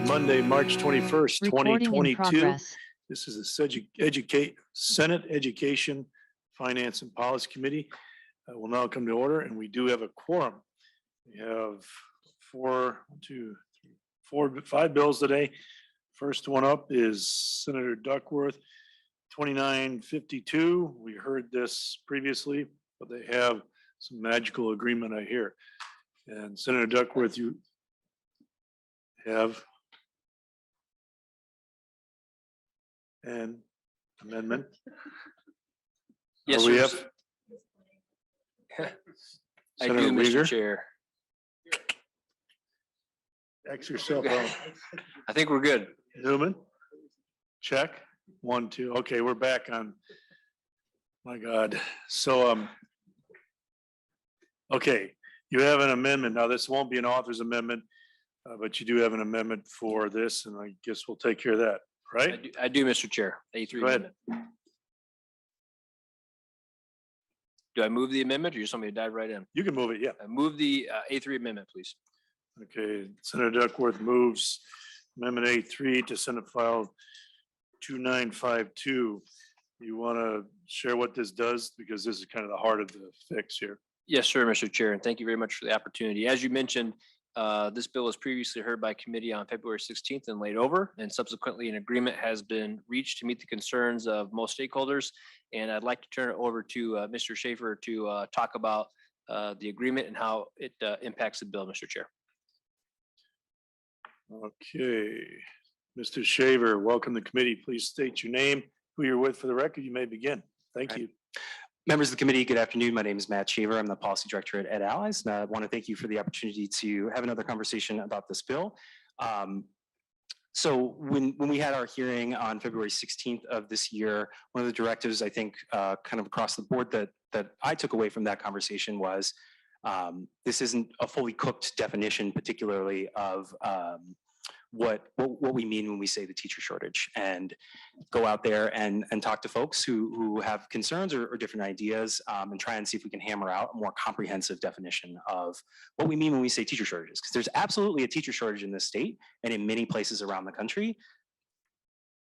Monday, March 21st, Recording in 2022. progress. This is the Senate Education, Finance and Policy Committee. Will now come to order, and we do have a quorum. We have five bills today. First one up is Senator Duckworth, 2952. We heard this previously, but they have some magical agreement, I hear. And Senator Duckworth, you have an amendment? Yes, We sir. have I Senator do, Mr. Rieger? Chair. X yourself out. I think we're good. Newman? Check. 1, 2. Okay, we're back on. My God. So, okay, you have an amendment. Now, this won't be an author's amendment, but you do have an amendment for this, and I guess we'll take care of that, right? I do, Mr. Chair. A3 Go ahead. amendment. Do I move the amendment or you just want me to dive right in? You can move it, yeah. I move the A3 amendment, please. Okay, Senator Duckworth moves Amendment A3 to Senate File 2952. You want to share what this does? Because this is kind of the heart of the fix here. Yes, sir, Mr. Chair, and thank you very much for the opportunity. As you mentioned, this bill was previously heard by committee on February 16th and laid over, and subsequently an agreement has been reached to meet the concerns of most stakeholders. And I'd like to turn it over to Mr. Schaefer to talk about the agreement and how it impacts the bill, Mr. Chair. Okay, Mr. Shaver, welcome to the committee. Please state your name, who you're with for the record. You may begin. Thank you. Members of the committee, good afternoon. My name is Matt Shaver. I'm the policy director at Ed Allies. And I want to thank you for the opportunity to have another conversation about this bill. So when we had our hearing on February 16th of this year, one of the directives I think kind of across the board that I took away from that conversation was this isn't a fully cooked definition, particularly of what we mean when we say the teacher shortage, and go out there and talk to folks who have concerns or different ideas and try and see if we can hammer out a more comprehensive definition of what we mean when we say teacher shortages. Because there's absolutely a teacher shortage in this state and in many places around the country.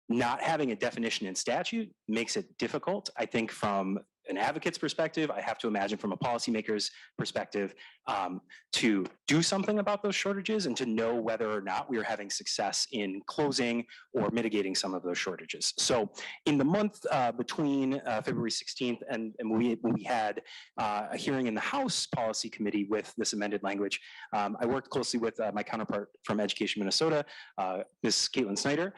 Not having a definition in statute makes it difficult, I think, from an advocate's perspective. I have to imagine from a policymaker's perspective to do something about those shortages and to know whether or not we are having success in closing or mitigating some of those shortages. So in the month between February 16th and when we had a hearing in the House Policy Committee with this amended language, I worked closely with my counterpart from Education Minnesota, Ms. Caitlin Snyder,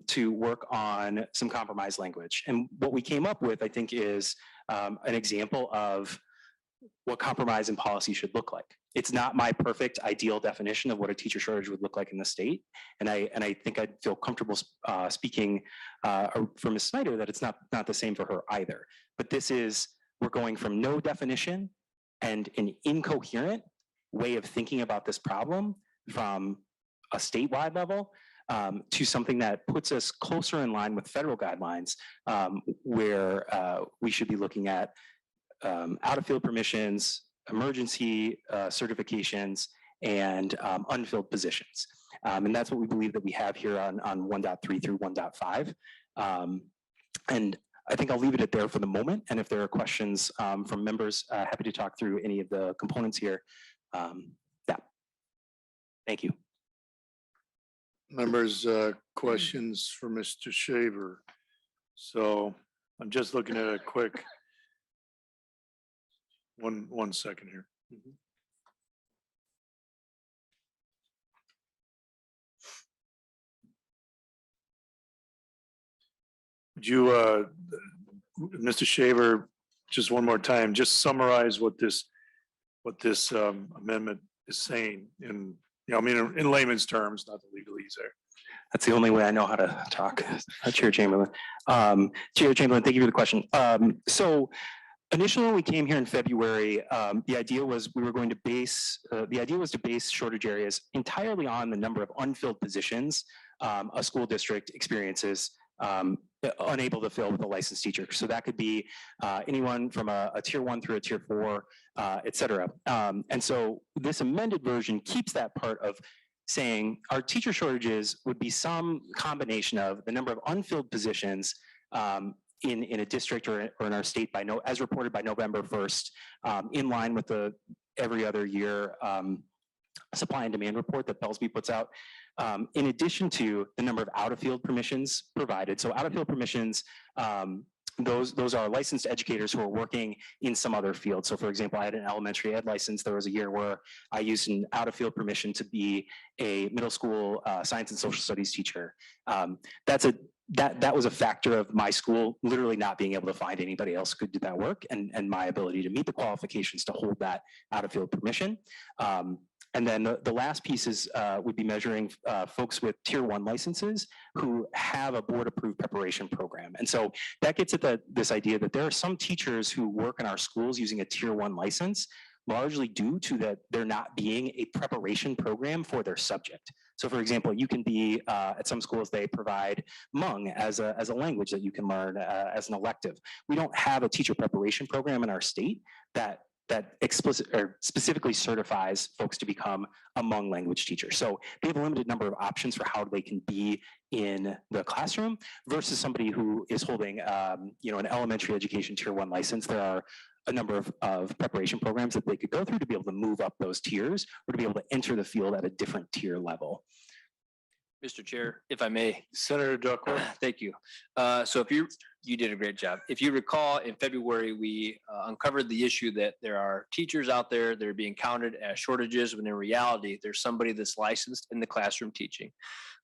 to work on some compromise language. And what we came up with, I think, is an example of what compromise in policy should look like. It's not my perfect ideal definition of what a teacher shortage would look like in the state. And I think I'd feel comfortable speaking for Ms. Snyder that it's not the same for her either. But this is, we're going from no definition and an incoherent way of thinking about this problem from a statewide level to something that puts us closer in line with federal guidelines, where we should be looking at out-of-field permissions, emergency certifications, and unfilled positions. And that's what we believe that we have here on 1.3 through 1.5. And I think I'll leave it at there for the moment. And if there are questions from members, happy to talk through any of the components here. Yeah. Thank you. Members, questions for Mr. Shaver. So I'm just looking at a quick one second here. Would you, Mr. Shaver, just one more time, just summarize what this amendment is saying in, I mean, in layman's terms, not the legalese there. That's the only way I know how to talk, Chair Chamberlain. Chair Chamberlain, thank you for the question. So initially when we came here in February, the idea was we were going to base, to base shortage areas entirely on the number of unfilled positions a school district experiences unable to fill with a licensed teacher. So that could be anyone from a tier 1 through a tier 4, et cetera. And so this amended version keeps that part of saying our teacher shortages would be some combination of the number of unfilled positions in a district or in our state as reported by November 1st, in line with the every other year supply and demand report that Pelsby puts out, in addition to the number of out-of-field permissions provided. So out-of-field permissions, those are licensed educators who are working in some other field. So for example, I had an elementary ed license. There was a year where I used an out-of-field permission to be a middle school science and social studies teacher. That was a factor of my school literally not being able to find anybody else who could do that work, and my ability to meet the qualifications to hold that out-of-field permission. And then the last piece is would be measuring folks with tier 1 licenses who have a board approved preparation program. And so that gets at this idea that there are some teachers who work in our schools using a tier 1 license, largely due to that there not being a preparation program for their subject. So for example, you can be, at some schools, they provide Hmong as a language that you can learn as an elective. We don't have a teacher preparation program in our state that explicit or specifically certifies folks to become a Hmong language teacher. So they have a limited number of options for how they can be in the classroom versus somebody who is holding an elementary education tier 1 license. There are a number of preparation programs that they could go through to be able to move up those tiers or to be able to enter the field at a different tier level. Mr. Chair, if I may. Senator Duckworth. Thank you. So you did a great job. If you recall, in February, we uncovered the issue that there are teachers out there that are being counted as shortages when in reality, there's somebody that's licensed in the classroom teaching.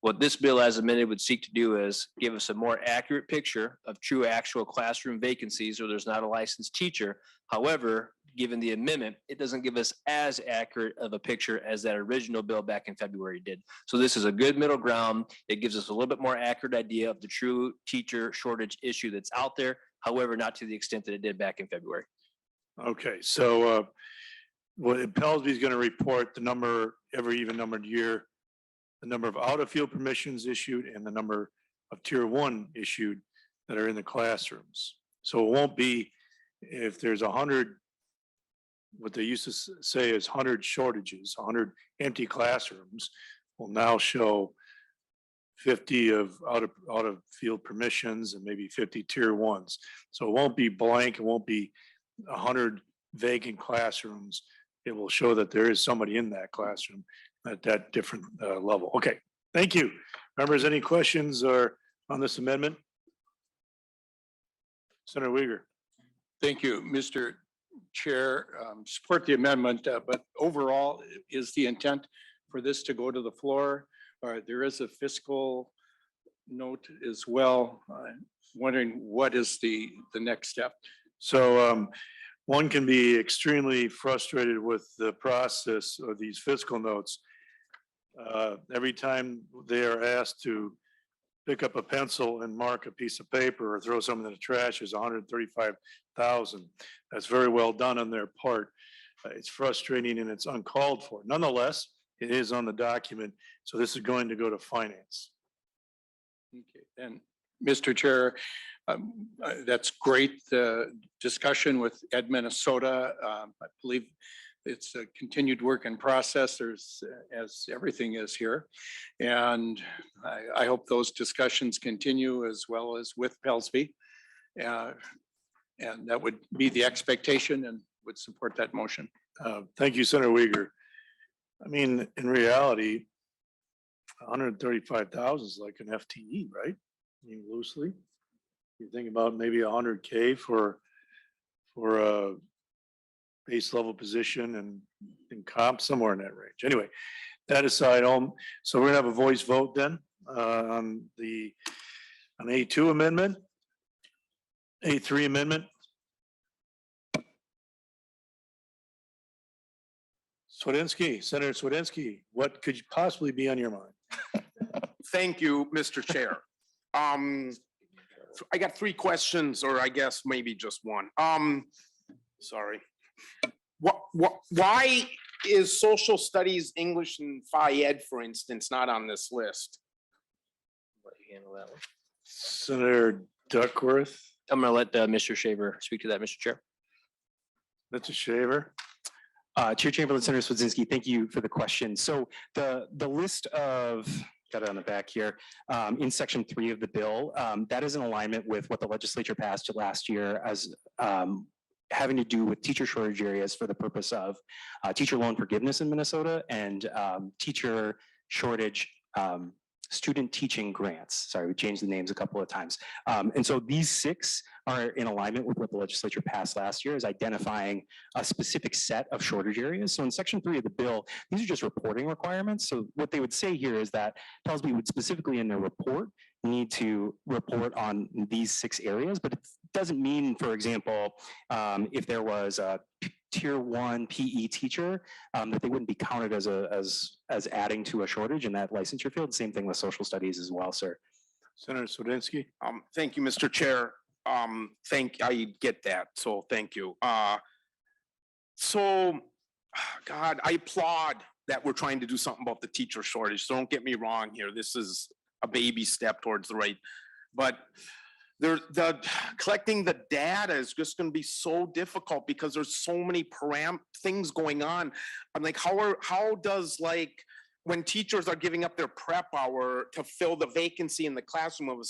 What this bill as amended would seek to do is give us a more accurate picture of true actual classroom vacancies where there's not a licensed teacher. However, given the amendment, it doesn't give us as accurate of a picture as that original bill back in February did. So this is a good middle ground. It gives us a little bit more accurate idea of the true teacher shortage issue that's out there. However, not to the extent that it did back in February. Okay, so what Pelsby is going to report the number every even numbered year, the number of out-of-field permissions issued and the number of tier 1 issued that are in the classrooms. So it won't be if there's 100, what they used to say is 100 shortages, 100 empty classrooms will now show 50 of out of field permissions and maybe 50 tier 1s. So it won't be blank. It won't be 100 vacant classrooms. It will show that there is somebody in that classroom at that different level. Okay, thank you. Members, any questions or on this amendment? Senator Uyghur. Thank you, Mr. Chair. Support the amendment, but overall, is the intent for this to go to the floor? There is a fiscal note as well. Wondering what is the next step? So one can be extremely frustrated with the process of these fiscal notes. Every time they are asked to pick up a pencil and mark a piece of paper or throw something in the trash is 135,000. That's very well done on their part. It's frustrating and it's uncalled for. Nonetheless, it is on the document. So this is going to go to finance. Okay, and Mr. Chair, that's great. The discussion with Ed Minnesota, I believe it's a continued work in process. There's, as everything is here. And I hope those discussions continue as well as with Pelsby. And that would be the expectation and would support that motion. Thank you, Senator Uyghur. I mean, in reality, 135,000 is like an FTE, right? I mean, loosely. You think about maybe 100K for a base level position and comp somewhere in that range. Anyway, that aside, so we're gonna have a voice vote then on A2 amendment, A3 amendment. Swedensky, Senator Swedensky, what could possibly be on your mind? Thank you, Mr. Chair. I got 3 questions, or I guess maybe just one. Sorry. Why is social studies, English, and Phi Ed, for instance, not on this list? Let you handle that one. Senator Duckworth, I'm going to let Mr. Shaver speak to that, Mr. Chair. Mr. Shaver. Chair Chamberlain, Senator Swedzinski, thank you for the question. So the list of, got it on the back here, in section 3 of the bill, that is in alignment with what the legislature passed last year as having to do with teacher shortage areas for the purpose of teacher loan forgiveness in Minnesota and teacher shortage student teaching grants. Sorry, we changed the names a couple of times. And so these 6 are in alignment with what the legislature passed last year, is identifying a specific set of shortage areas. So in section 3 of the bill, these are just reporting requirements. So what they would say here is that Pellsby would specifically in their report need to report on these 6 areas, but it doesn't mean, for example, if there was a tier 1 PE teacher, that they wouldn't be counted as adding to a shortage in that licensure field. Same thing with social studies as well, sir. Senator Swedzinski. Thank you, Mr. Chair. I get that, so thank you. God, I applaud that we're trying to do something about the teacher shortage. So don't get me wrong here. This is a baby step towards the right, but collecting the data is just going to be so difficult because there's so many things going on. I'm like, how does, like, when teachers are giving up their prep hour to fill the vacancy in the classroom,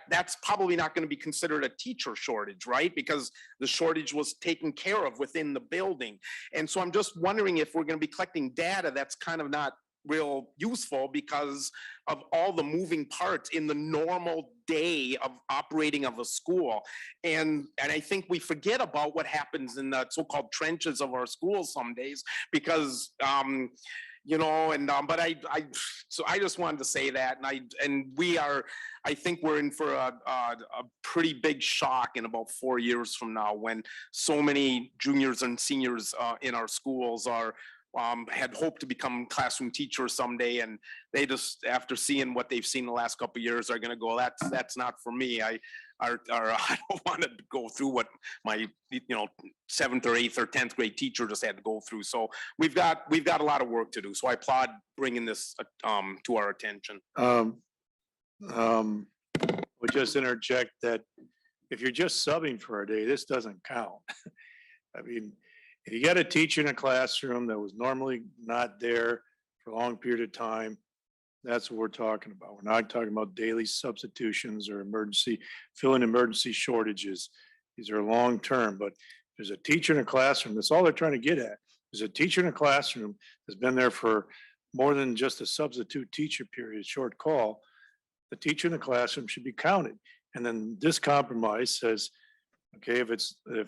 that's probably not going to be considered a teacher shortage, right? Because the shortage was taken care of within the building. And so I'm just wondering if we're going to be collecting data that's kind of not real useful because of all the moving parts in the normal day of operating of a school. And I think we forget about what happens in the so-called trenches of our schools some days because but so I just wanted to say that, I think we're in for a pretty big shock in about 4 years from now when so many juniors and seniors in our schools had hoped to become classroom teachers someday, and they just, after seeing what they've seen the last couple of years, are going to go, that's not for me. I don't want to go through what my 7th or 8th or 10th grade teacher just had to go through. So we've got a lot of work to do. So I applaud bringing this to our attention. Would just interject that if you're just subbing for a day, this doesn't count. I mean, if you got a teacher in a classroom that was normally not there for a long period of time, that's what we're talking about. We're not talking about daily substitutions or filling emergency shortages. These are long-term, but there's a teacher in a classroom. That's all they're trying to get at. There's a teacher in a classroom that's been there for more than just a substitute teacher period, short call. The teacher in the classroom should be counted. And then this compromise says, okay, if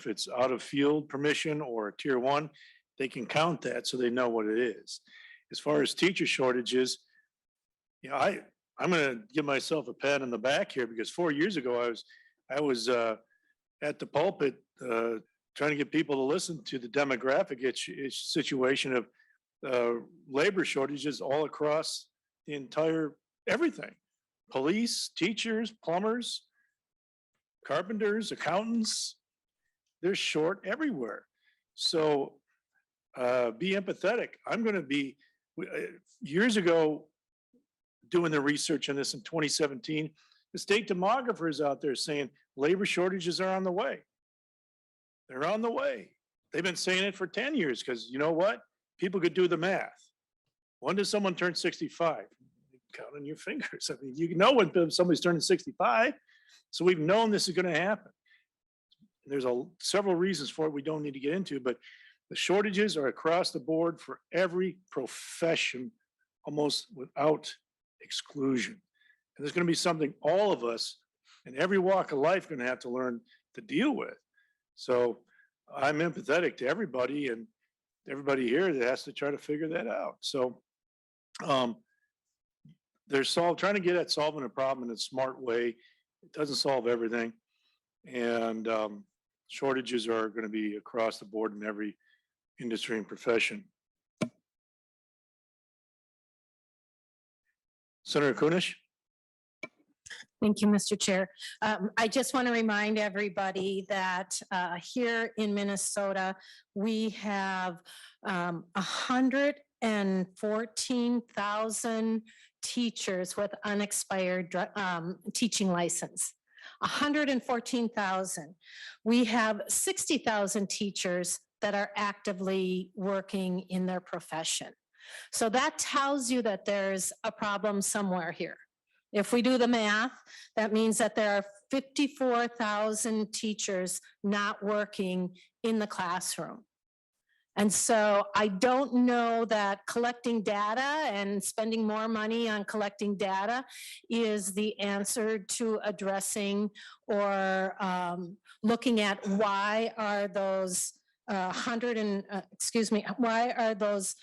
it's out of field permission or a tier 1, they can count that so they know what it is. As far as teacher shortages, I'm going to give myself a pat on the back here because 4 years ago I was at the pulpit trying to get people to listen to the demographic situation of labor shortages all across the entire everything. Police, teachers, plumbers, carpenters, accountants, they're short everywhere. So be empathetic. I'm going to be, years ago, doing the research on this in 2017, the state demographer is out there saying labor shortages are on the way. They're on the way. They've been saying it for 10 years because you know what? People could do the math. When does someone turn 65? Count on your fingers. I mean, you know when somebody's turning 65. So we've known this is going to happen. There's several reasons for it we don't need to get into, but the shortages are across the board for every profession, almost without exclusion. And there's going to be something all of us in every walk of life going to have to learn to deal with. So I'm empathetic to everybody and everybody here that has to try to figure that out. So they're trying to get at solving a problem in a smart way. It doesn't solve everything. And shortages are going to be across the board in every industry and profession. Senator Kunish. Thank you, Mr. Chair. I just want to remind everybody that here in Minnesota, we have 114,000 teachers with unexpired teaching license. 114,000. We have 60,000 teachers that are actively working in their profession. So that tells you that there's a problem somewhere here. If we do the math, that means that there are 54,000 teachers not working in the classroom. And so I don't know that collecting data and spending more money on collecting data is the answer to addressing or looking at why are those why are those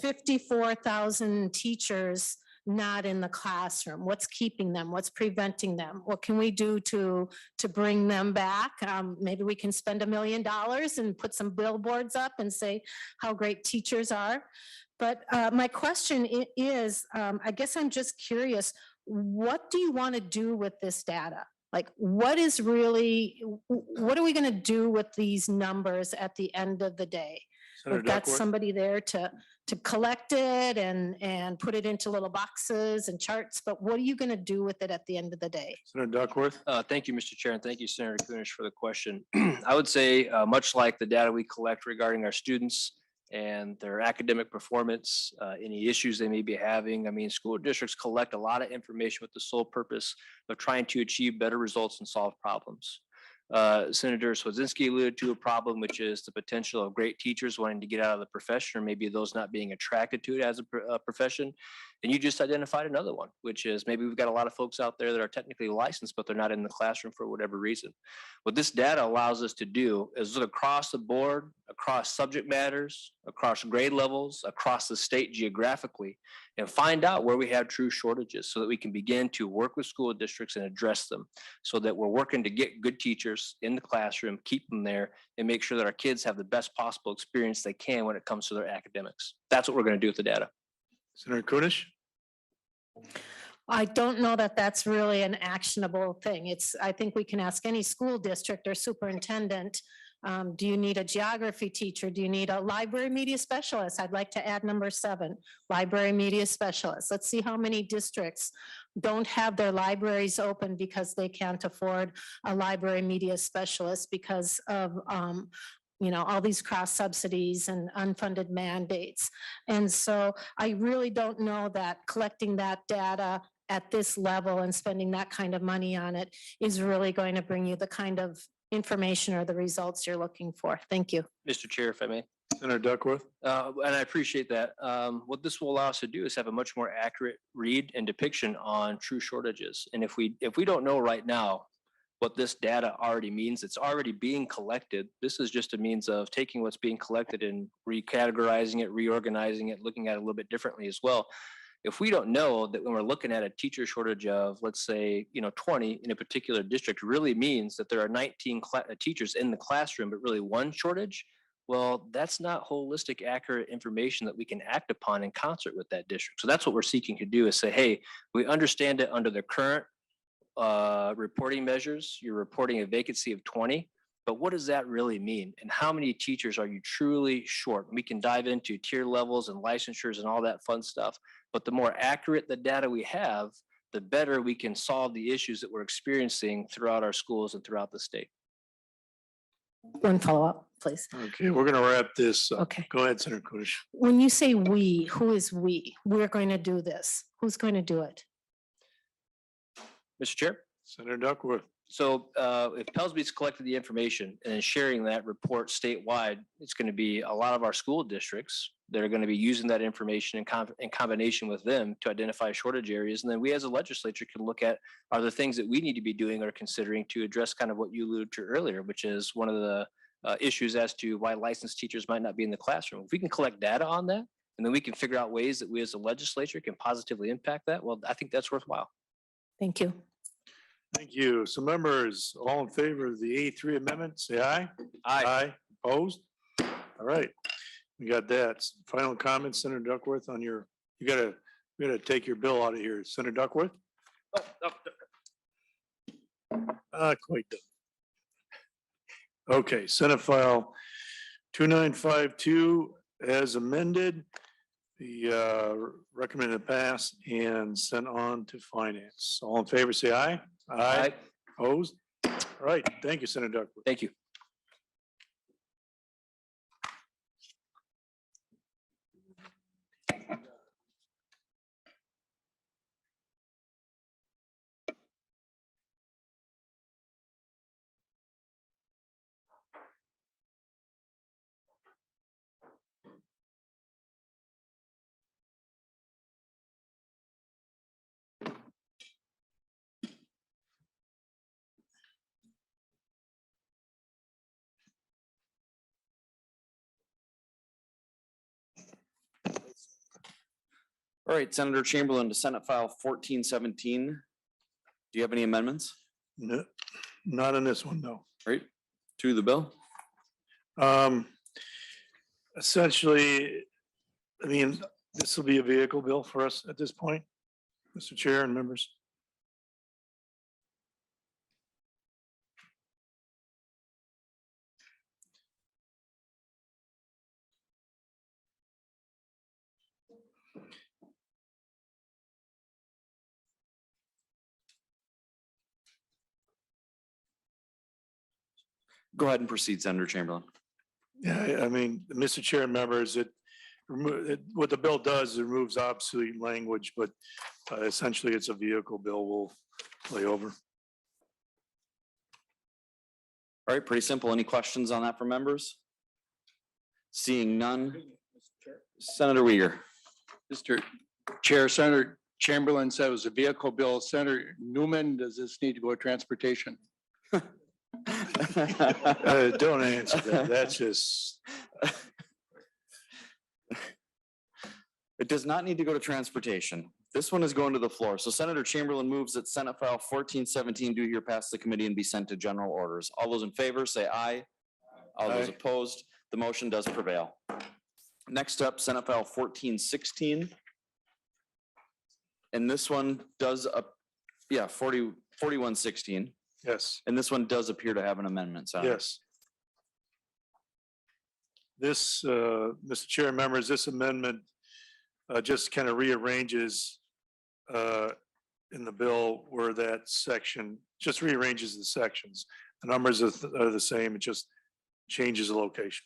54,000 teachers not in the classroom? What's keeping them? What's preventing them? What can we do to bring them back? Maybe we can spend $1 million and put some billboards up and say how great teachers are. But my question is, I guess I'm just curious, what do you want to do with this data? Like, what are we going to do with these numbers at the end of the day? Senator We've got Duckworth. somebody there to collect it and put it into little boxes and charts, but what are you going to do with it at the end of the day? Senator Duckworth. Thank you, Mr. Chair, and thank you, Senator Kunish, for the question. I would say, much like the data we collect regarding our students and their academic performance, any issues they may be having. I mean, school districts collect a lot of information with the sole purpose of trying to achieve better results and solve problems. Senator Swedzinski alluded to a problem, which is the potential of great teachers wanting to get out of the profession, or maybe those not being attracted to it as a profession. And you just identified another one, which is maybe we've got a lot of folks out there that are technically licensed, but they're not in the classroom for whatever reason. What this data allows us to do is look across the board, across subject matters, across grade levels, across the state geographically, and find out where we have true shortages so that we can begin to work with school districts and address them, so that we're working to get good teachers in the classroom, keep them there, and make sure that our kids have the best possible experience they can when it comes to their academics. That's what we're going to do with the data. Senator Kunish. I don't know that that's really an actionable thing. I think we can ask any school district or superintendent, do you need a geography teacher? Do you need a library media specialist? I'd like to add number 7, library media specialist. Let's see how many districts don't have their libraries open because they can't afford a library media specialist because of all these cross subsidies and unfunded mandates. And so I really don't know that collecting that data at this level and spending that kind of money on it is really going to bring you the kind of information or the results you're looking for. Thank you. Mr. Chair, if I may. Senator Duckworth. And I appreciate that. What this will allow us to do is have a much more accurate read and depiction on true shortages. And if we don't know right now what this data already means, it's already being collected. This is just a means of taking what's being collected and recategorizing it, reorganizing it, looking at it a little bit differently as well. If we don't know that when we're looking at a teacher shortage of, let's say, 20 in a particular district really means that there are 19 teachers in the classroom, but really one shortage, well, that's not holistic, accurate information that we can act upon in concert with that district. So that's what we're seeking to do, is say, hey, we understand it under the current reporting measures. You're reporting a vacancy of 20, but what does that really mean? And how many teachers are you truly short? We can dive into tier levels and licensures and all that fun stuff. But the more accurate the data we have, the better we can solve the issues that we're experiencing throughout our schools and throughout the state. One follow-up, please. Okay, we're going to wrap this up. Okay. Go ahead, Senator Kunish. When you say we, who is we? We're going to do this. Who's going to do it? Mr. Chair? Senator Duckworth. So if Pellsbury's collected the information and is sharing that report statewide, it's going to be a lot of our school districts that are going to be using that information in combination with them to identify shortage areas. And then we as a legislature can look at, are there things that we need to be doing or considering to address kind of what you alluded to earlier, which is one of the issues as to why licensed teachers might not be in the classroom. If we can collect data on that, and then we can figure out ways that we as a legislature can positively impact that, well, I think that's worthwhile. Thank you. Thank you. So members, all in favor of the A3 amendment, say aye. Aye. Opposed? All right. We got that. Final comments, Senator Duckworth, on your, we gotta take your bill out of here. Senator Duckworth? Quite done. Okay, Senate File 2952 as amended, the recommended pass and sent on to finance. All in favor, say aye. Aye. Opposed? All right. Thank you, Senator Duckworth. Thank you. All right, Senator Chamberlain to Senate File 1417. Do you have any amendments? No, not on this one, no. All right, to the bill? Essentially, I mean, this will be a vehicle bill for us at this point, Mr. Chair and members. Go ahead and proceed, Senator Chamberlain. Yeah, I mean, Mr. Chair and members, what the bill does, it removes obsolete language, but essentially it's a vehicle bill we'll lay over. All right, pretty simple. Any questions on that from members? Seeing none. Senator Uyghur. Mr. Chair, Senator Chamberlain said it was a vehicle bill. Senator Newman, does this need to go to transportation? Don't answer that. That's just, It does not need to go to transportation. This one is going to the floor. So Senator Chamberlain moves that Senate File 1417 do here pass the committee and be sent to general orders. All those in favor say aye. All those Aye. opposed, the motion does prevail. Next up, Senate File 1416. And this one does, 4116. yes, And this one does appear to have an amendment, Senator. yes. This, Mr. Chair and members, this amendment just kind of rearranges in the bill where that section, just rearranges the sections. The numbers are the same, it just changes the location.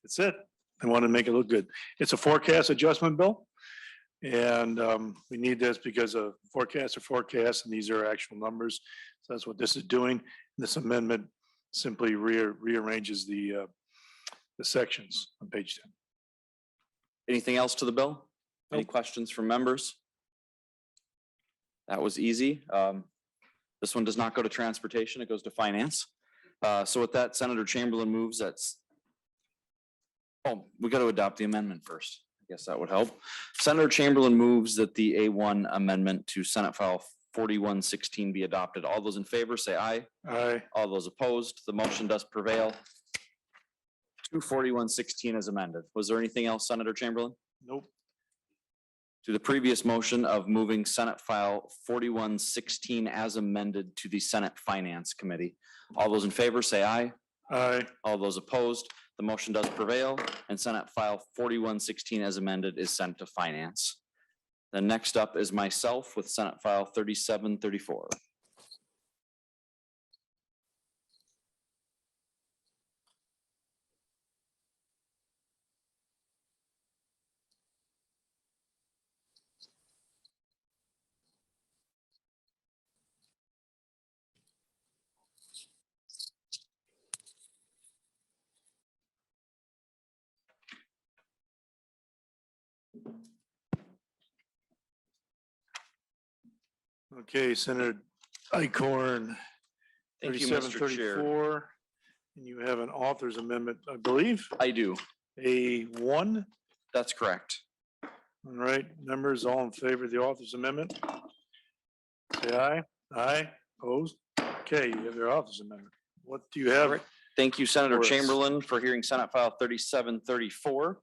That's it. I want to make it look good. It's a forecast adjustment bill. And we need this because of forecasts are forecasts and these are actual numbers. So that's what this is doing. This amendment simply rearranges the sections on page 10. Anything else to the bill? Any Nope. questions from members? That was easy. This one does not go to transportation, it goes to finance. So with that, Senator Chamberlain moves we got to adopt the amendment first. I guess that would help. Senator Chamberlain moves that the A1 amendment to Senate File 4116 be adopted. All those in favor say aye. Aye. All those opposed, the motion does prevail. 4116 is amended. Was there anything else, Senator Chamberlain? Nope. To the previous motion of moving Senate File 4116 as amended to the Senate Finance Committee. All those in favor say aye. Aye. All those opposed, the motion does prevail and Senate File 4116 as amended is sent to Finance. Then next up is myself with Senate File 3734. Okay, Senator Eichorn, Thank you, Mr. Chair. 3734. And you have an author's amendment, I believe, I do. A1. That's correct. All right, members, all in favor of the author's amendment? Say aye. Aye. Opposed? Okay, you have your author's amendment. What do you have? Thank you, Senator Horace. Chamberlain, for hearing Senate File 3734.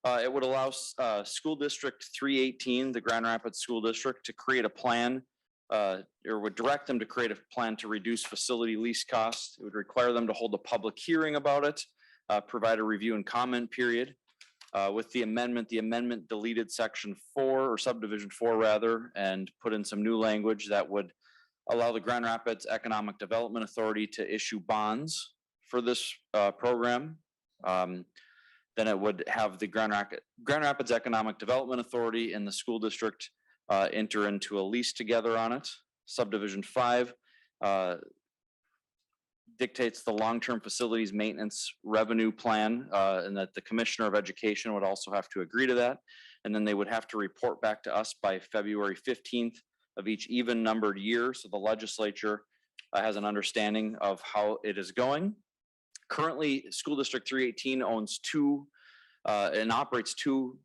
It would allow School District 318, the Grand Rapids School District, to create a plan or would direct them to create a plan to reduce facility lease costs. It would require them to hold a public hearing about it, provide a review and comment period. With the amendment deleted section 4 or subdivision 4 rather, and put in some new language that would allow the Grand Rapids Economic Development Authority to issue bonds for this program. Then it would have the Grand Rapids Economic Development Authority and the school district enter into a lease together on it. Subdivision 5 dictates the long-term facilities maintenance revenue plan, and that the Commissioner of Education would also have to agree to that. And then they would have to report back to us by February 15th of each even numbered year. So the legislature has an understanding of how it is going. Currently, School District 318 owns and operates two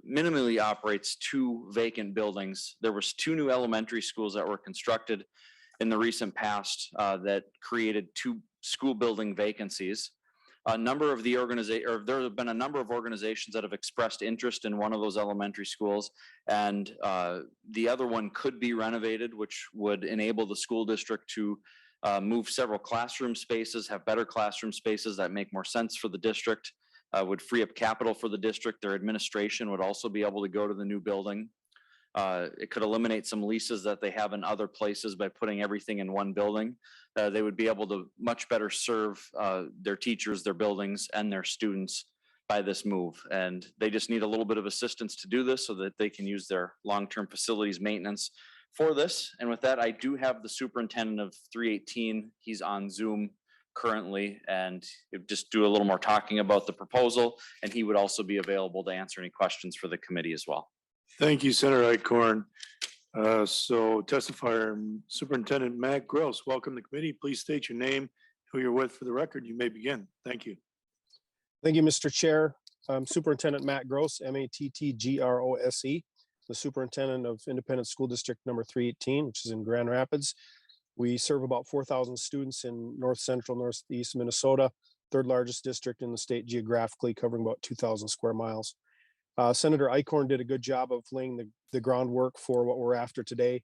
minimally operates 2 vacant buildings. There was 2 new elementary schools that were constructed in the recent past that created 2 school building vacancies. A number of the there have been a number of organizations that have expressed interest in one of those elementary schools, and the other one could be renovated, which would enable the school district to move several classroom spaces, have better classroom spaces that make more sense for the district, would free up capital for the district. Their administration would also be able to go to the new building. It could eliminate some leases that they have in other places by putting everything in one building. They would be able to much better serve their teachers, their buildings, and their students by this move. And they just need a little bit of assistance to do this so that they can use their long-term facilities maintenance for this. And with that, I do have the superintendent of 318. He's on Zoom currently, and just do a little more talking about the proposal. And he would also be available to answer any questions for the committee as well. Thank you, Senator Eichorn. So testifier Superintendent Matt Gross, welcome to the committee. Please state your name, who you're with for the record. You may begin. Thank you. Thank you, Mr. Chair. I'm Superintendent Matt Gross, Mattgrose, the superintendent of Independent School District number 318, which is in Grand Rapids. We serve about 4,000 students in north central, northeast Minnesota, third largest district in the state geographically, covering about 2,000 square miles. Senator Eichorn did a good job of laying the groundwork for what we're after today.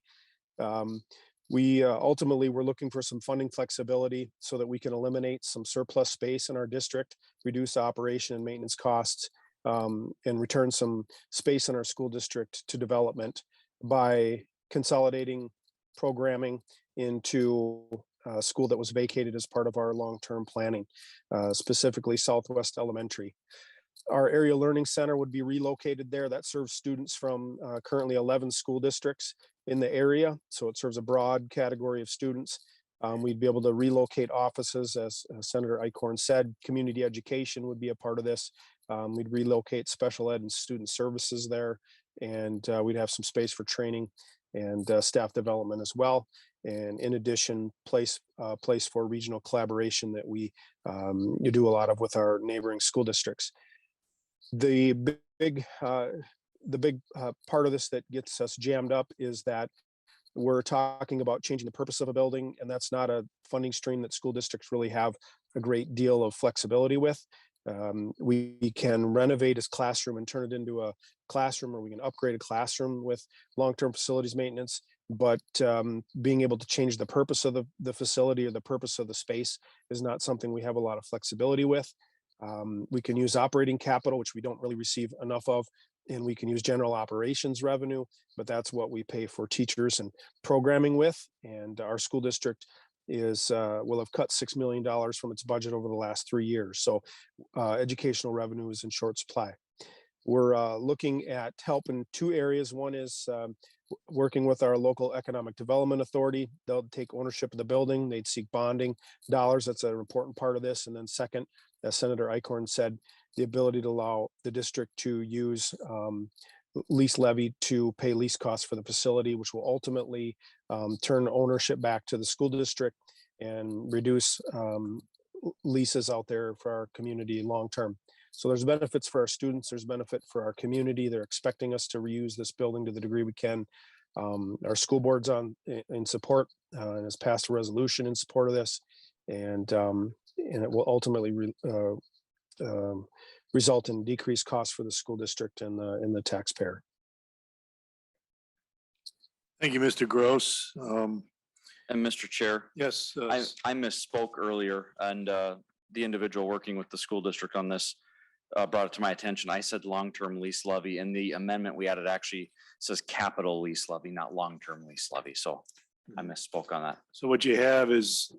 We ultimately were looking for some funding flexibility so that we can eliminate some surplus space in our district, reduce operation and maintenance costs, and return some space in our school district to development by consolidating programming into a school that was vacated as part of our long-term planning, specifically Southwest Elementary. Our area learning center would be relocated there. That serves students from currently 11 school districts in the area. So it serves a broad category of students. We'd be able to relocate offices, as Senator Eichorn said. Community education would be a part of this. We'd relocate special ed and student services there, and we'd have some space for training and staff development as well. And in addition, place for regional collaboration that we do a lot of with our neighboring school districts. The big part of this that gets us jammed up is that we're talking about changing the purpose of a building, and that's not a funding stream that school districts really have a great deal of flexibility with. We can renovate as classroom and turn it into a classroom, or we can upgrade a classroom with long-term facilities maintenance. But being able to change the purpose of the facility or the purpose of the space is not something we have a lot of flexibility with. We can use operating capital, which we don't really receive enough of, and we can use general operations revenue, but that's what we pay for teachers and programming with. And our school district will have cut $6 million from its budget over the last 3 years. So educational revenue is in short supply. We're looking at help in 2 areas. One is working with our local economic development authority. They'll take ownership of the building. They'd seek bonding dollars. That's an important part of this. And then second, as Senator Eichorn said, the ability to allow the district to use lease levy to pay lease costs for the facility, which will ultimately turn ownership back to the school district and reduce leases out there for our community long term. So there's benefits for our students, there's benefit for our community. They're expecting us to reuse this building to the degree we can. Our school board's in support and has passed a resolution in support of this, and it will ultimately result in decreased costs for the school district and the taxpayer. Thank you, Mr. Gross. And Mr. Chair, Yes. I misspoke earlier, and the individual working with the school district on this brought it to my attention. I said long-term lease levy. In the amendment we added actually says capital lease levy, not long-term lease levy. So I misspoke on that. So what you have is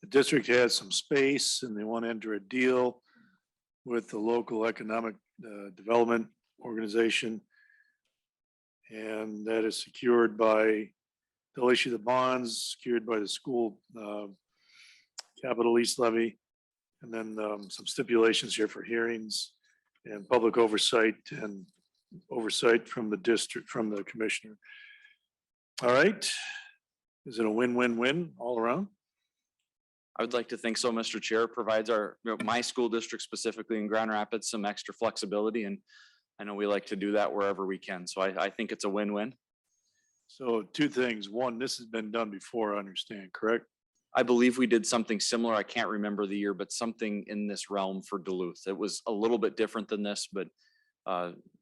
the district has some space and they want to enter a deal with the local economic development organization. And that is secured by, they'll issue the bonds, secured by the school capital lease levy. And then some stipulations here for hearings and public oversight and oversight from the district, from the commissioner. All right. Is it a win-win-win all around? I would like to think so, Mr. Chair. Provides my school district specifically in Grand Rapids some extra flexibility and I know we like to do that wherever we can. So I think it's a win-win. So two things. One, this has been done before, I understand, correct? I believe we did something similar. I can't remember the year, but something in this realm for Duluth. It was a little bit different than this, but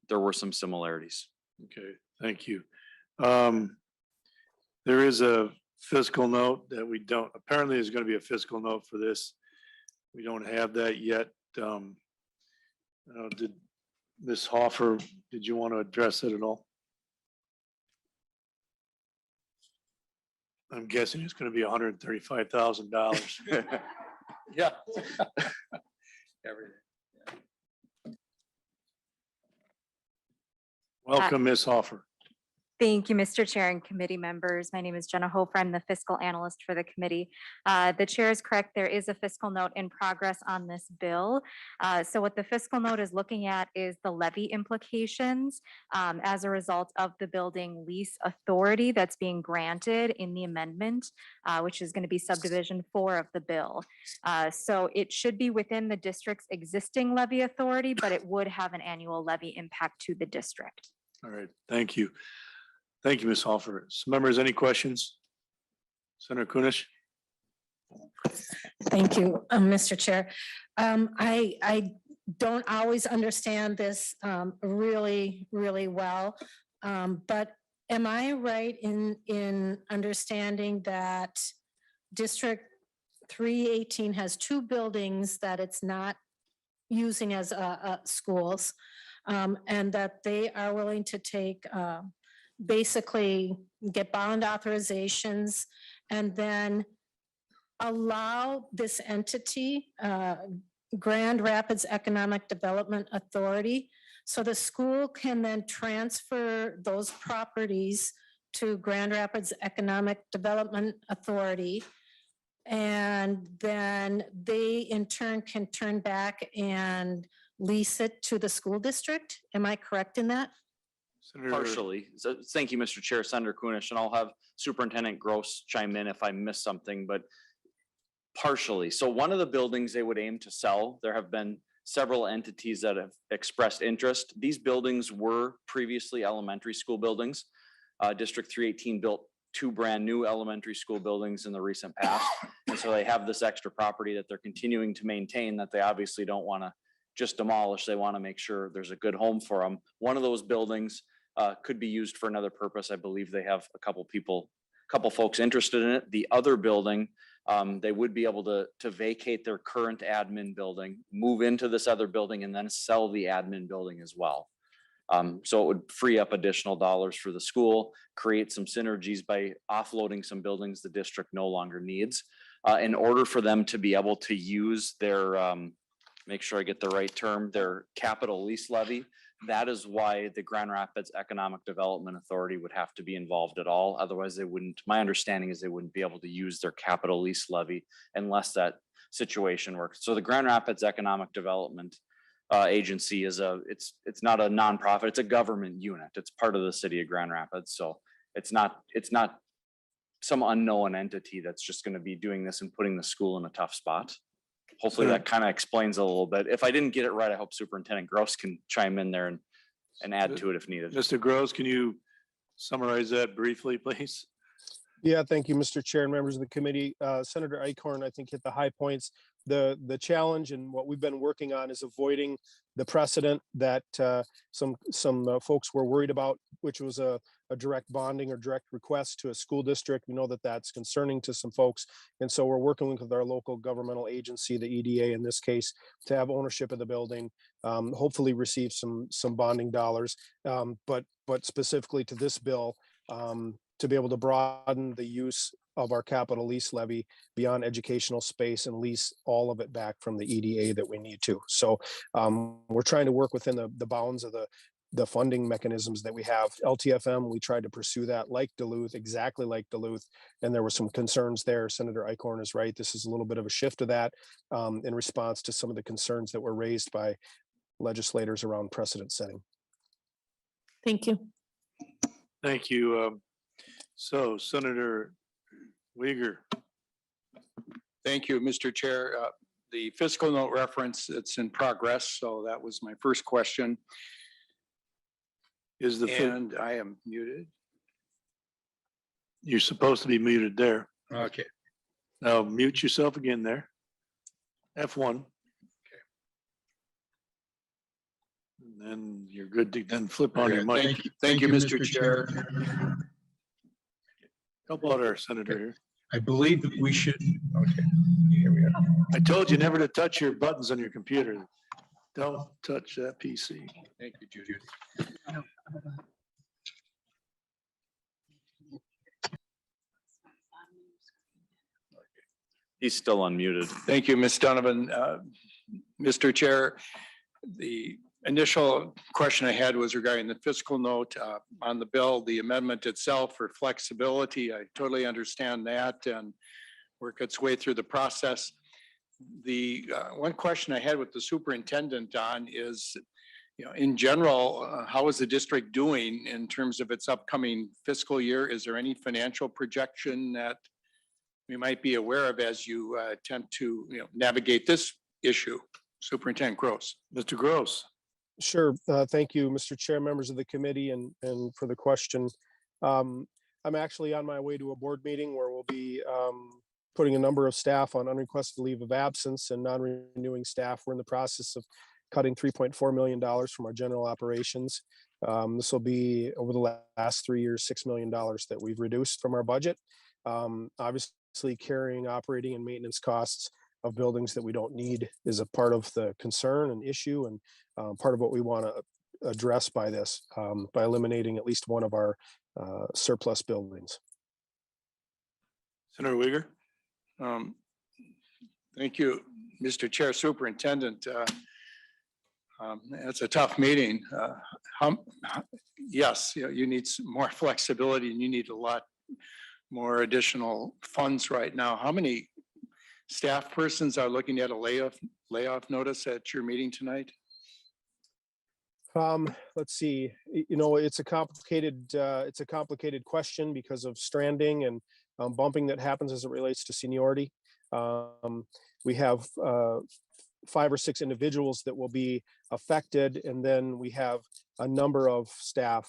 there were some similarities. Okay, thank you. There is a fiscal note that we don't, apparently there's going to be a fiscal note for this. We don't have that yet. Did Ms. Hoffer, did you want to address it at all? I'm guessing it's going to be $135,000. Yeah. Everything. Welcome, Ms. Hoffer. Thank you, Mr. Chair and committee members. My name is Jenna Hofer. I'm the fiscal analyst for the committee. The chair is correct. There is a fiscal note in progress on this bill. So what the fiscal note is looking at is the levy implications as a result of the building lease authority that's being granted in the amendment, which is going to be subdivision 4 of the bill. So it should be within the district's existing levy authority, but it would have an annual levy impact to the district. All right, thank you. Thank you, Ms. Hoffer. So members, any questions? Senator Kunish? Thank you, Mr. Chair. I don't always understand this really well, but am I right in understanding that District 318 has 2 buildings that it's not using as schools, and that they are willing to take basically get bond authorizations and then allow this entity, Grand Rapids Economic Development Authority, so the school can then transfer those properties to Grand Rapids Economic Development Authority, and then they in turn can turn back and lease it to the school district. Am I correct in that? Senator- Partially. So thank you, Mr. Chair, Senator Kunish, and I'll have Superintendent Gross chime in if I miss something, but partially. So one of the buildings they would aim to sell, there have been several entities that have expressed interest. These buildings were previously elementary school buildings. District 318 built 2 brand new elementary school buildings in the recent past. And so they have this extra property that they're continuing to maintain that they obviously don't want to just demolish. They want to make sure there's a good home for them. One of those buildings could be used for another purpose. I believe they have a couple folks interested in it. The other building, they would be able to vacate their current admin building, move into this other building, and then sell the admin building as well. So it would free up additional dollars for the school, create some synergies by offloading some buildings the district no longer needs. In order for them to be able to use their, make sure I get the right term, their capital lease levy. That is why the Grand Rapids Economic Development Authority would have to be involved at all. Otherwise they wouldn't, my understanding is they wouldn't be able to use their capital lease levy unless that situation works. So the Grand Rapids Economic Development Agency is it's not a nonprofit, it's a government unit. It's part of the city of Grand Rapids. So it's not some unknown entity that's just going to be doing this and putting the school in a tough spot. Hopefully that kind of explains a little bit. If I didn't get it right, I hope Superintendent Gross can chime in there and add to it if needed. Mr. Gross, can you summarize that briefly, please? Yeah, thank you, Mr. Chair and members of the committee. Senator Eichorn, I think, hit the high points. The challenge and what we've been working on is avoiding the precedent that some folks were worried about, which was a direct bonding or direct request to a school district. We know that that's concerning to some folks. And so we're working with our local governmental agency, the EDA in this case, to have ownership of the building, hopefully receive some bonding dollars. But specifically to this bill, to be able to broaden the use of our capital lease levy beyond educational space and lease all of it back from the EDA that we need to. So we're trying to work within the bounds of the funding mechanisms that we have. LTFM, we tried to pursue that like Duluth, exactly like Duluth, and there were some concerns there. Senator Eichorn is right. This is a little bit of a shift of that in response to some of the concerns that were raised by legislators around precedent setting. Thank you. Thank you. So Senator Uyghur. Thank you, Mr. Chair. The fiscal note reference, it's in progress. So that was my first question. Is the, And I am muted. you're supposed to be muted there. Okay. Now mute yourself again there. F1. And then you're good to then flip on your mic. Thank you, Mr. Chair. Help out our senator here. I believe that we should, okay, here we are. I told you never to touch your buttons on your computer. Don't touch that PC. Thank you, Judy. He's still unmuted. Thank you, Ms. Donovan. Mr. Chair, the initial question I had was regarding the fiscal note on the bill, the amendment itself for flexibility. I totally understand that and work its way through the process. The one question I had with the superintendent on is, in general, how is the district doing in terms of its upcoming fiscal year? Is there any financial projection that we might be aware of as you attempt to navigate this issue? Superintendent Gross. Mr. Gross. Sure. Thank you, Mr. Chair, members of the committee, and for the question. I'm actually on my way to a board meeting where we'll be putting a number of staff on unrequested leave of absence and non-renewing staff. We're in the process of cutting $3.4 million from our general operations. This will be over the last 3 years, $6 million that we've reduced from our budget. Obviously, carrying operating and maintenance costs of buildings that we don't need is a part of the concern and issue, and part of what we want to address by this, by eliminating at least one of our surplus buildings. Senator Uyghur. Thank you, Mr. Chair, Superintendent. It's a tough meeting. Yes, you need some more flexibility and you need a lot more additional funds right now. How many staff persons are looking at a layoff notice at your meeting tonight? Let's see, it's a complicated question because of stranding and bumping that happens as it relates to seniority. We have 5 or 6 individuals that will be affected, and then we have a number of staff,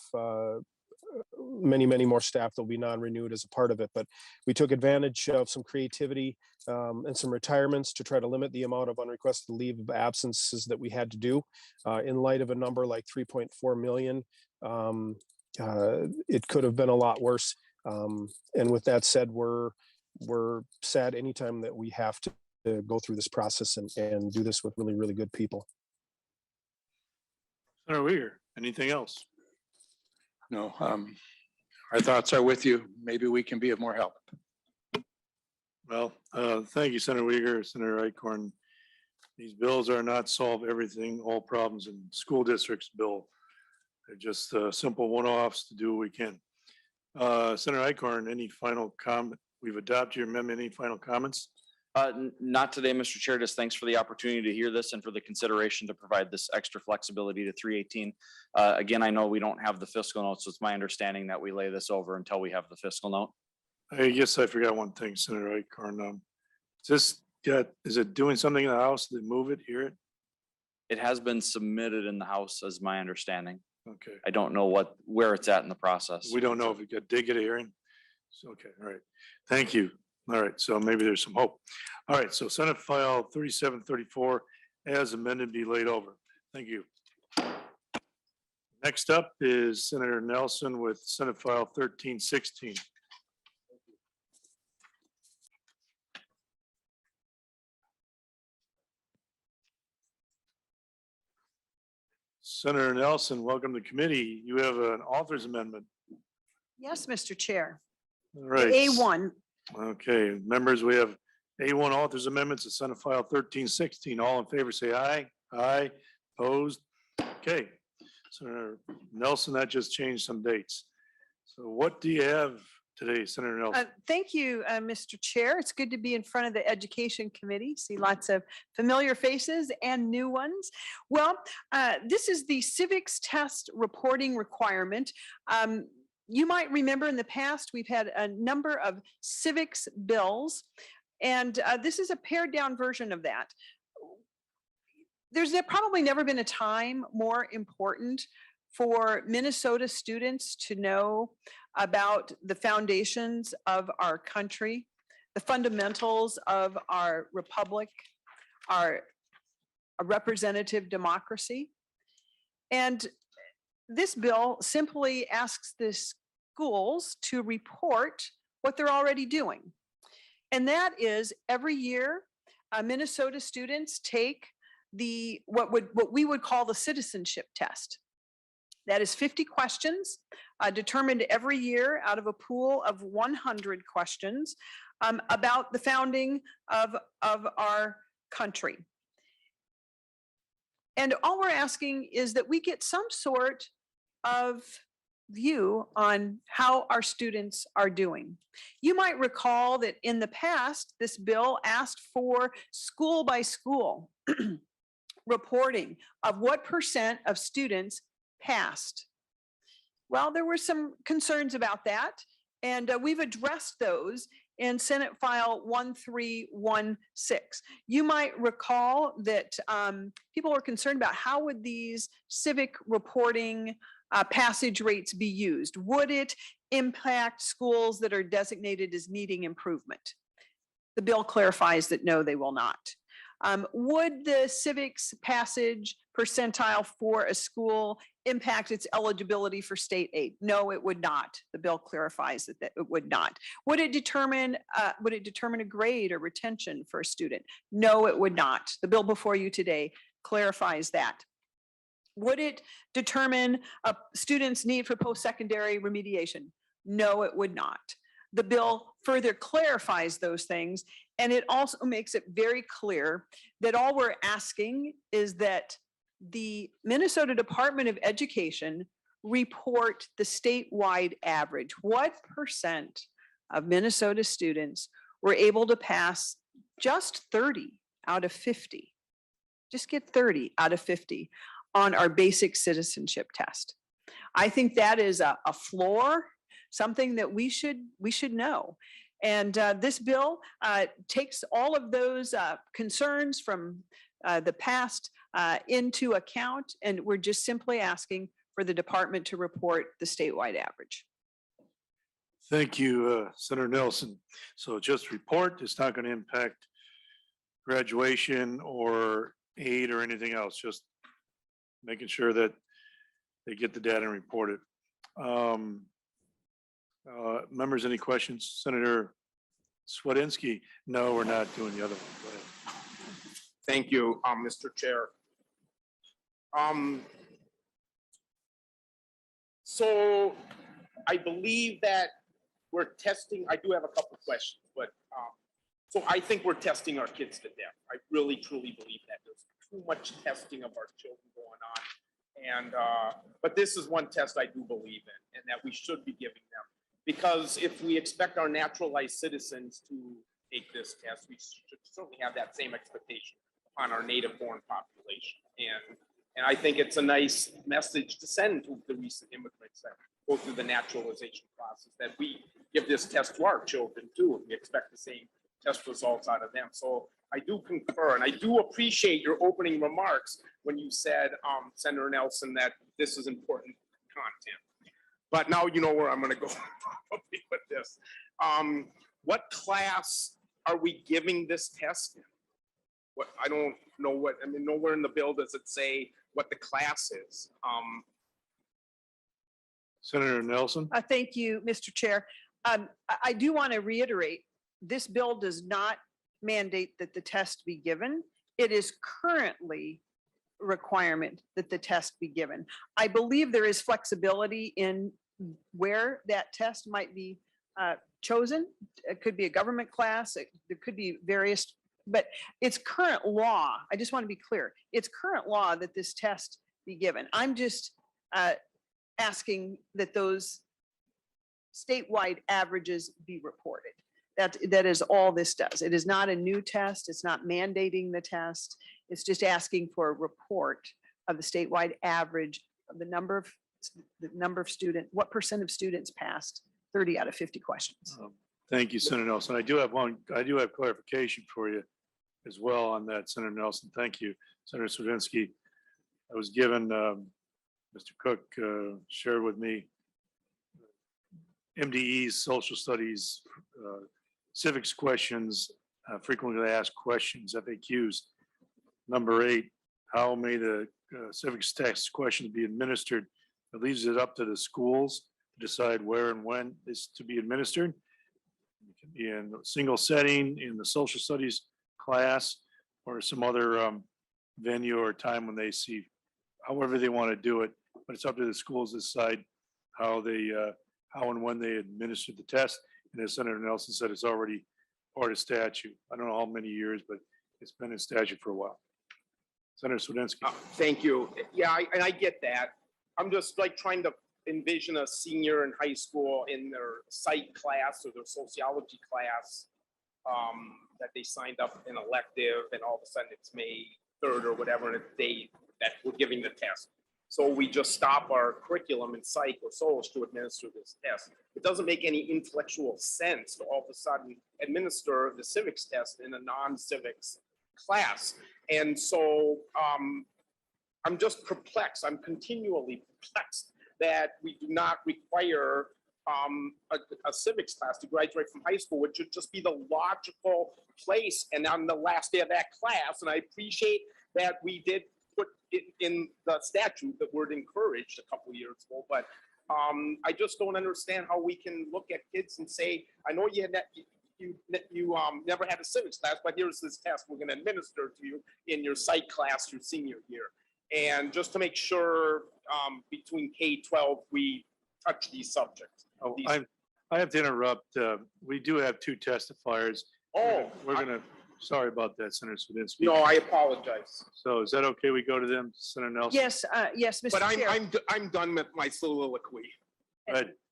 many more staff that will be non-renewed as a part of it. But we took advantage of some creativity and some retirements to try to limit the amount of unrequested leave of absences that we had to do. In light of a number like 3.4 million, it could have been a lot worse. And with that said, we're sad anytime that we have to go through this process and do this with really good people. Senator Uyghur, anything else? No, our thoughts are with you. Maybe we can be of more help. Well, thank you, Senator Uyghur, Senator Eichorn. These bills are not solve everything, all problems in school districts, Bill. They're just simple one-offs to do what we can. Senator Eichorn, any final comment? We've adopted your amendment. Any final comments? Not today, Mr. Chair. Just thanks for the opportunity to hear this and for the consideration to provide this extra flexibility to 318. Again, I know we don't have the fiscal note, so it's my understanding that we lay this over until we have the fiscal note. I guess I forgot one thing, Senator Eichorn. Is it doing something in the House? Did they move it, hear it? It has been submitted in the House, as my understanding. Okay. I don't know where it's at in the process. We don't know if it did get a hearing. So, okay, all right. Thank you. All right, so maybe there's some hope. All right, so Senate File 3734 as amended be laid over. Thank you. Next up is Senator Nelson with Senate File 1316. Senator Nelson, welcome to committee. You have an author's amendment. Yes, Mr. Chair. All right. A1. Okay, members, we have A1 authors amendments to Senate File 1316. All in favor, say aye. Aye. Opposed? Okay. Senator Nelson, that just changed some dates. So what do you have today, Senator Nelson? Thank you, Mr. Chair. It's good to be in front of the Education Committee. See lots of familiar faces and new ones. Well, this is the civics test reporting requirement. You might remember in the past, we've had a number of civics bills, and this is a pared down version of that. There's probably never been a time more important for Minnesota students to know about the foundations of our country, the fundamentals of our republic, our representative democracy. And this bill simply asks the schools to report what they're already doing. And that is every year, Minnesota students take what we would call the citizenship test. That is 50 questions determined every year out of a pool of 100 questions about the founding of our country. And all we're asking is that we get some sort of view on how our students are doing. You might recall that in the past, this bill asked for school by school reporting of what % of students passed. Well, there were some concerns about that, and we've addressed those in Senate File 1316. You might recall that people were concerned about how would these civic reporting passage rates be used? Would it impact schools that are designated as needing improvement? The bill clarifies that no, they will not. Would the civics passage percentile for a school impact its eligibility for state aid? No, it would not. The bill clarifies that it would not. Would it determine a grade or retention for a student? No, it would not. The bill before you today clarifies that. Would it determine a student's need for post-secondary remediation? No, it would not. The bill further clarifies those things, and it also makes it very clear that all we're asking is that the Minnesota Department of Education report the statewide average. What % of Minnesota students were able to pass just 30 out of 50? Just get 30 out of 50 on our basic citizenship test. I think that is a floor, something that we should know. And this bill takes all of those concerns from the past into account, and we're just simply asking for the department to report the statewide average. Thank you, Senator Nelson. So just report, it's not going to impact graduation or aid or anything else, just making sure that they get the data and report it. Members, any questions? Senator Swedinsky? No, we're not doing the other one. Go ahead. Thank you, Mr. Chair. So I believe that we're testing, I do have a couple of questions, but so I think we're testing our kids to death. I really, truly believe that. There's too much testing of our children going on. And, but this is one test I do believe in, and that we should be giving them. Because if we expect our naturalized citizens to take this test, we should certainly have that same expectation on our native born population. And I think it's a nice message to send to the recent immigrants that go through the naturalization process, that we give this test to our children too, and we expect the same test results out of them. So I do concur, and I do appreciate your opening remarks when you said, Senator Nelson, that this is important content. But now you know where I'm going to go with this. What class are we giving this test in? What, I don't know what, I mean, nowhere in the bill does it say what the class is. Senator Nelson? Thank you, Mr. Chair. I do want to reiterate, this bill does not mandate that the test be given. It is currently a requirement that the test be given. I believe there is flexibility in where that test might be chosen. It could be a government class, there could be various, but it's current law. I just want to be clear. It's current law that this test be given. I'm just asking that those statewide averages be reported. That is all this does. It is not a new test. It's not mandating the test. It's just asking for a report of the statewide average of the number of students, what % of students passed 30 out of 50 questions. Thank you, Senator Nelson. I do have clarification for you as well on that, Senator Nelson. Thank you, Senator Swiderski. I was given Mr. Cook shared with me MDE's social studies, civics questions, frequently asked questions, FAQs. Number 8, how may the civics text questions be administered? It leaves it up to the schools to decide where and when it's to be administered. It can be in a single setting, in the social studies class, or some other venue or time when they see, however they want to do it. But it's up to the schools to decide how and when they administer the test. And as Senator Nelson said, it's already part of statute. I don't know how many years, but it's been in statute for a while. Senator Swedensky. Thank you. Yeah, and I get that. I'm just like trying to envision a senior in high school in their psych class or their sociology class that they signed up an elective, and all of a sudden it's May 3rd or whatever, and it's the day that we're giving the test. So we just stop our curriculum in psych or social to administer this test. It doesn't make any intellectual sense to all of a sudden administer the civics test in a non-civics class. And so I'm just perplexed. I'm continually perplexed that we do not require a civics class to graduate from high school, which should just be the logical place. And on the last day of that class, and I appreciate that we did put it in the statute, the word encouraged a couple of years ago, but I just don't understand how we can look at kids and say, I know you never had a civics class, but here's this test we're going to administer to you in your psych class your senior year. And just to make sure between K-12 we touch these subjects. Oh, I have to interrupt. We do have 2 testifiers. Oh, We're going to, sorry about that, Senator Swedensky. no, I apologize. So is that okay? We go to them, Senator Nelson? Yes, yes, Mr. But Chair. I'm done with my soliloquy.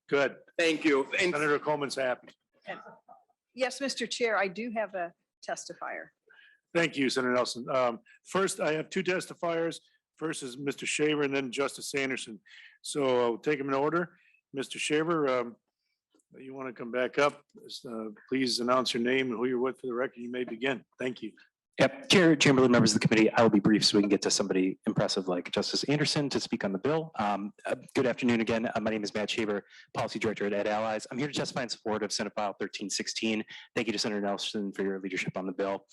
Good. Thank you. And Senator Coleman's happy. Yes, Mr. Chair, I do have a testifier. Thank you, Senator Nelson. First, I have 2 testifiers. First is Mr. Shaver and then Justice Anderson. So I'll take them in order. Mr. Shaver, you want to come back up? Please announce your name and who you're with for the record. You may begin. Thank you. Yep, Chair, Chamberlain, members of the committee, I will be brief so we can get to somebody impressive like Justice Anderson to speak on the bill. Good afternoon again. My name is Matt Shaver, Policy Director at Ed Allies. I'm here to testify in support of Senate File 1316. Thank you to Senator Nelson for your leadership on the bill.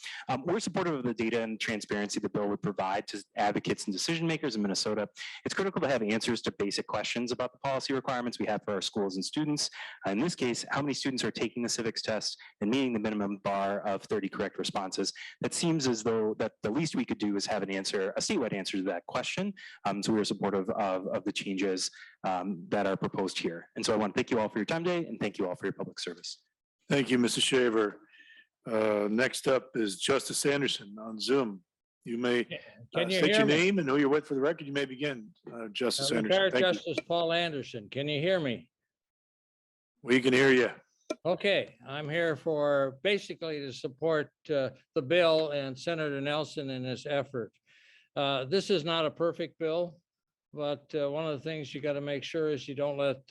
We're supportive of the data and transparency the bill would provide to advocates and decision makers in Minnesota. It's critical to have answers to basic questions about the policy requirements we have for our schools and students. In this case, how many students are taking the civics test and meeting the minimum bar of 30 correct responses? That seems as though that the least we could do is have an answer, a statewide answer to that question. So we are supportive of the changes that are proposed here. And so I want to thank you all for your time today and thank you all for your public service. Thank you, Mr. Shaver. Next up is Justice Anderson on Zoom. You may Can you state hear your me? name and who you're with for the record. You may begin, Justice Anderson. Retired Thank you. Justice Paul Anderson. Can you hear me? We can hear you. Okay, I'm here for basically to support the bill and Senator Nelson in this effort. This is not a perfect bill, but one of the things you got to make sure is you don't let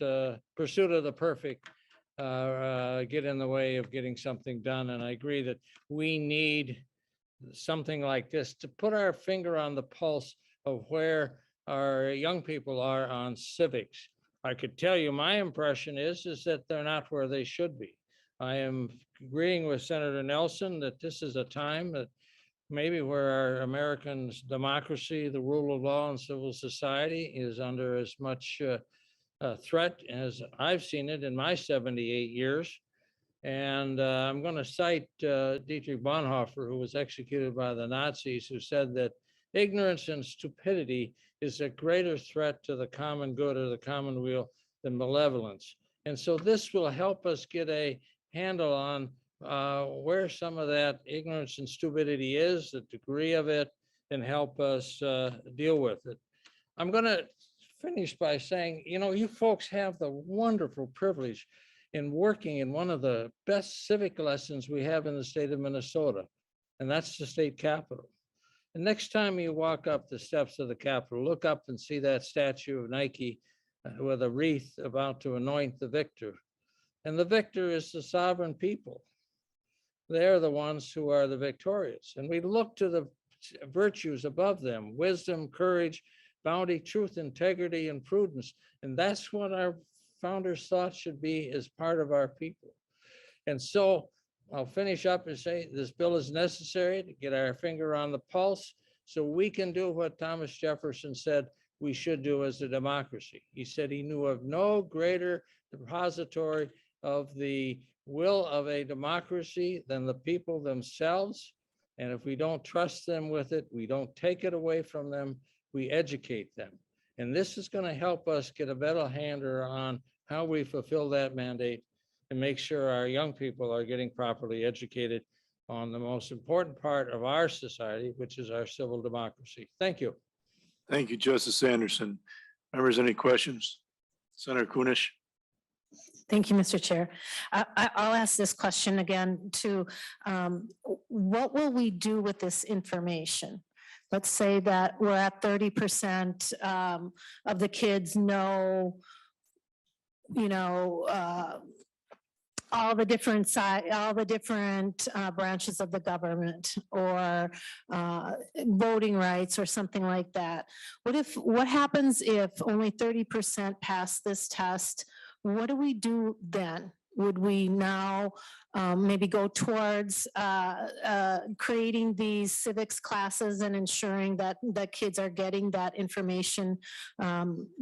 pursuit of the perfect get in the way of getting something done. And I agree that we need something like this to put our finger on the pulse of where our young people are on civics. I could tell you my impression is that they're not where they should be. I am agreeing with Senator Nelson that this is a time that maybe where our American democracy, the rule of law and civil society is under as much threat as I've seen it in my 78 years. And I'm going to cite Dietrich Bonhoeffer, who was executed by the Nazis, who said that ignorance and stupidity is a greater threat to the common good or the commonweal than malevolence. And so this will help us get a handle on where some of that ignorance and stupidity is, the degree of it, and help us deal with it. I'm going to finish by saying, you know, you folks have the wonderful privilege in working in one of the best civic lessons we have in the state of Minnesota, and that's the state capitol. And next time you walk up the steps of the Capitol, look up and see that statue of Nike with a wreath about to anoint the victor. And the victor is the sovereign people. They're the ones who are the victorious. And we look to the virtues above them, wisdom, courage, bounty, truth, integrity, and prudence. And that's what our founders thought should be as part of our people. And so I'll finish up and say this bill is necessary to get our finger on the pulse so we can do what Thomas Jefferson said we should do as a democracy. He said he knew of no greater depository of the will of a democracy than the people themselves. And if we don't trust them with it, we don't take it away from them, we educate them. And this is going to help us get a better handle on how we fulfill that mandate and make sure our young people are getting properly educated on the most important part of our society, which is our civil democracy. Thank you. Thank you, Justice Anderson. Members, any questions? Senator Kunish? Thank you, Mr. Chair. I'll ask this question again too. What will we do with this information? Let's say that we're at 30% of the kids know, all the different branches of the government or voting rights or something like that. What happens if only 30% pass this test? What do we do then? Would we now maybe go towards creating these civics classes and ensuring that the kids are getting that information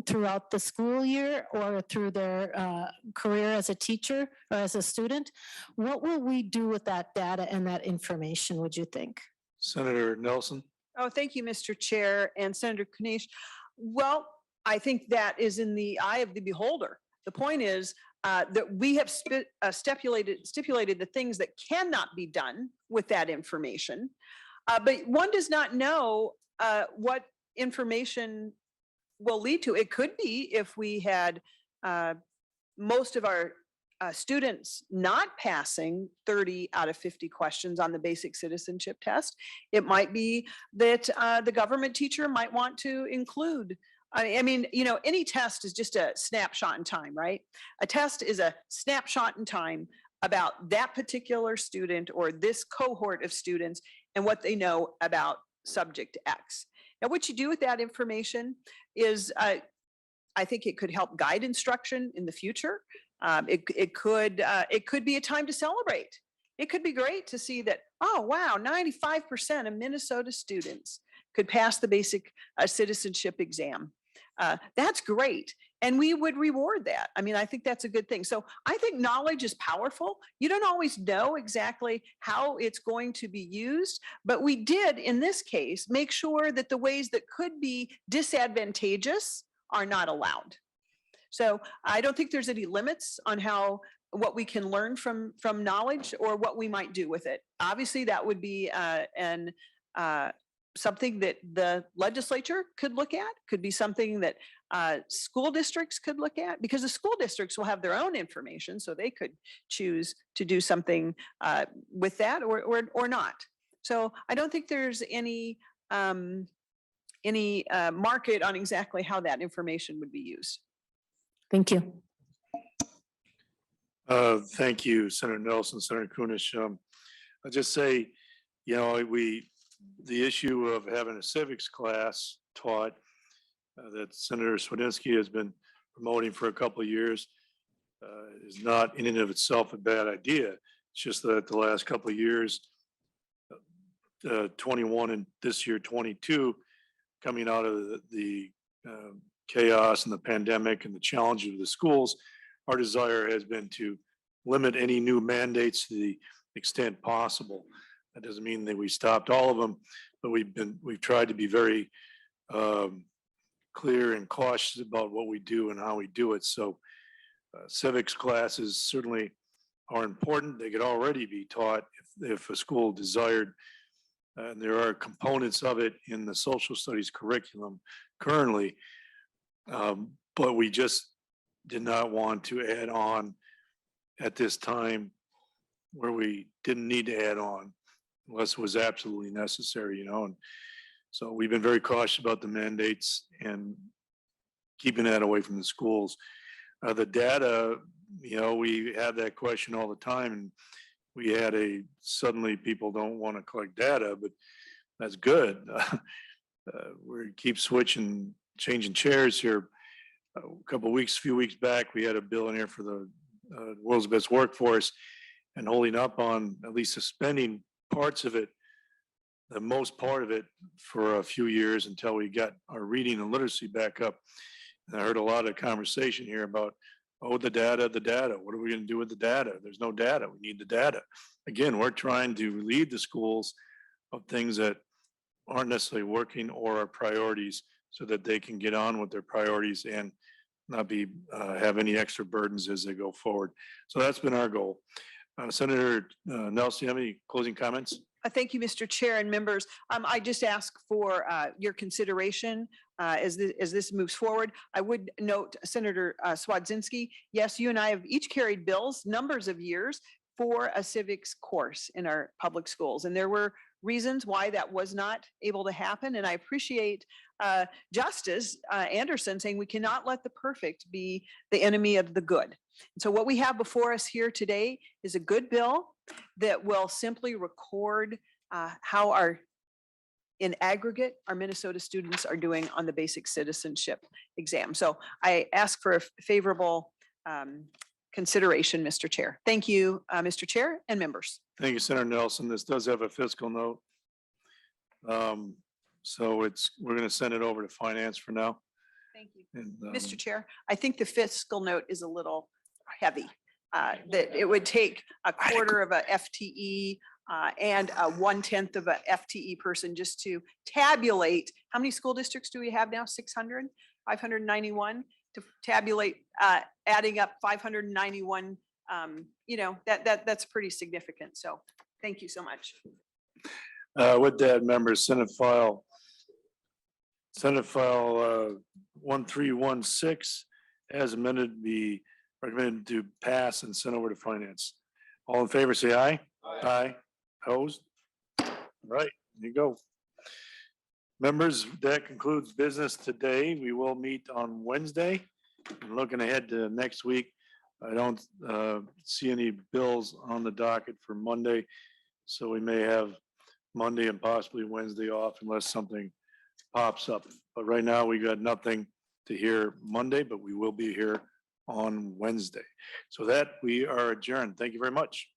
throughout the school year or through their career as a teacher or as a student? What will we do with that data and that information, would you think? Senator Nelson? Oh, thank you, Mr. Chair and Senator Kunish. Well, I think that is in the eye of the beholder. The point is that we have stipulated the things that cannot be done with that information. But one does not know what information will lead to. It could be if we had most of our students not passing 30 out of 50 questions on the basic citizenship test. It might be that the government teacher might want to include I mean, any test is just a snapshot in time, right? A test is a snapshot in time about that particular student or this cohort of students and what they know about subject X. Now, what you do with that information is, I think it could help guide instruction in the future. It could be a time to celebrate. It could be great to see that, oh, wow, 95% of Minnesota students could pass the basic citizenship exam. That's great. And we would reward that. I mean, I think that's a good thing. So I think knowledge is powerful. You don't always know exactly how it's going to be used, but we did in this case make sure that the ways that could be disadvantageous are not allowed. So I don't think there's any limits on what we can learn from knowledge or what we might do with it. Obviously, that would be something that the legislature could look at, could be something that school districts could look at, because the school districts will have their own information, so they could choose to do something with that or not. So I don't think there's any market on exactly how that information would be used. Thank you. Thank you, Senator Nelson, Senator Kunish. I'll just say, the issue of having a civics class taught that Senator Swedinsky has been promoting for a couple of years is not in and of itself a bad idea. It's just that the last couple of years, 21 and this year 22, coming out of the chaos and the pandemic and the challenges of the schools, our desire has been to limit any new mandates to the extent possible. That doesn't mean that we stopped all of them, but we've tried to be very clear and cautious about what we do and how we do it. So civics classes certainly are important. They could already be taught if a school desired. And there are components of it in the social studies curriculum currently, but we just did not want to add on at this time where we didn't need to add on unless it was absolutely necessary, and so we've been very cautious about the mandates and keeping that away from the schools. The data, we have that question all the time, and we had suddenly people don't want to collect data, but that's good. We keep switching changing chairs here. A few weeks back, we had a bill in here for the world's best workforce and holding up on at least suspending parts of it, the most part of it for a few years until we got our reading and literacy back up. And I heard a lot of conversation here about, oh, the data. What are we going to do with the data? There's no data. We need the data. Again, we're trying to relieve the schools of things that aren't necessarily working or are priorities so that they can get on with their priorities and not be have any extra burdens as they go forward. So that's been our goal. Senator Nelson, you have any closing comments? Thank you, Mr. Chair and members. I just ask for your consideration as this moves forward. I would note, Senator Swedzinski, yes, you and I have each carried bills, numbers of years, for a civics course in our public schools. And there were reasons why that was not able to happen. And I appreciate Justice Anderson saying we cannot let the perfect be the enemy of the good. And so what we have before us here today is a good bill that will simply record how in aggregate, our Minnesota students are doing on the basic citizenship exam. So I ask for a favorable consideration, Mr. Chair. Thank you, Mr. Chair and members. Thank you, Senator Nelson. This does have a fiscal note. So we're going to send it over to finance for now. Thank you. And, Mr. Chair, I think the fiscal note is a little heavy. That it would take a quarter of a FTE and a 1/10 of a FTE person just to tabulate. How many school districts do we have now? 600, 591 to tabulate, adding up 591. That's pretty significant. So thank you so much. With that, members, Senate File 1316 as amended be recommended to pass and send over to finance. All in favor, say aye. Aye. Opposed? All right, there you go. Members, that concludes business today. We will meet on Wednesday. And looking ahead to next week, I don't see any bills on the docket for Monday. So we may have Monday and possibly Wednesday off unless something pops up. But right now we got nothing to hear Monday, but we will be here on Wednesday. So that we are adjourned. Thank you very much.